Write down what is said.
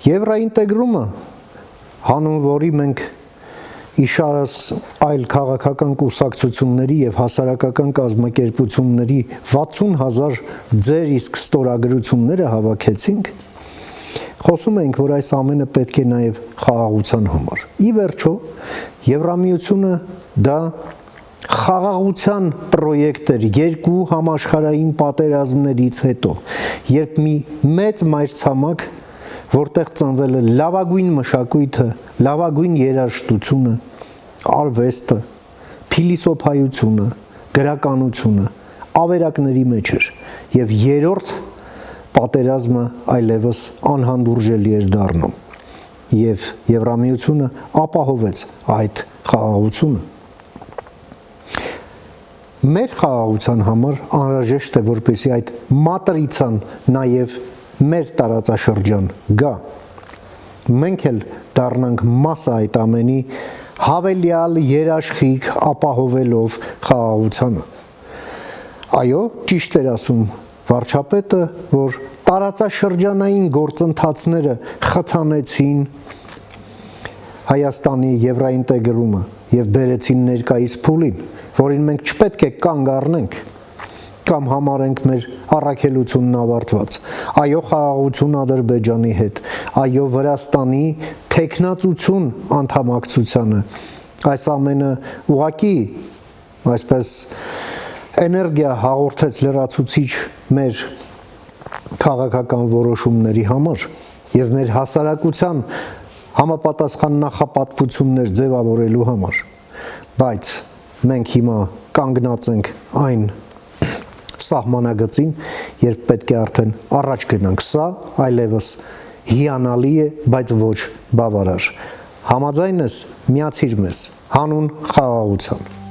Եվրոինտեգրումը, հանուն որի մենք իշարս այլ քաղաքական կուսակցությունների եւ հասարակական կազմակերպությունների 60,000 ձեր իսկ ստորագրությունները հավաքեցինք, խոսում ենք, որ այս ամենը պետք է նաեւ խաղաղության համար։ Ի վերջո, Եվրամիությունը դա խաղաղության պրոյեկտ էր երկու համաշխարհային պատերազմներից հետո, երբ մի մեծ մայրցամաք, որտեղ ծնվել է լավագույն մշակույթը, լավագույն երաժշտությունը, արվեստը, փիլիսոփայությունը, գրականությունը ավերակների մեջ էր եւ երրորդ պատերազմը այլևս անհանդուրժելի էր դառնում եւ Եվրամիությունը ապահովեց այդ խաղաղությունը։ Մեր խաղաղության համար անհրաժեշտ է, որպեսզի այդ մատրիցան նաեւ մեր տարածաշրջան գա, մենք էլ դառնանք մասը այդ ամենի հավելյալ երաշխիք ապահովելով խաղաղությանը։ Այո, ճիշտ էր ասում վարչապետը, որ տարածաշրջանային գործընթացները խթանեցին Հայաստանի եվրոինտեգրումը եւ բերեցին ներկայիս փուլին, որին մենք չպետք է կանգ առնենք կամ համարենք մեր առաքելությունն ավարտված։ Այո, խաղաղություն Ադրբեջանի հետ, այո, Վրաստանի թեկնածություն անդամակցությանը, այս ամենը ուղղակի, այսպես էներգիա հաղորդեց լրացուցիչ մեր քաղաքական որոշումների համար եւ մեր հասարակության համապատասխան նախապատվություններ ձևավորելու համար, բայց մենք հիմա կանգնած ենք այն սահմանագծին, երբ պետք է արդեն առաջ գնանք, սա այլևս հիանալի է, բայց ոչ բավարար։ Համաձայն ես, միացիր մեզ հանուն խաղաղության։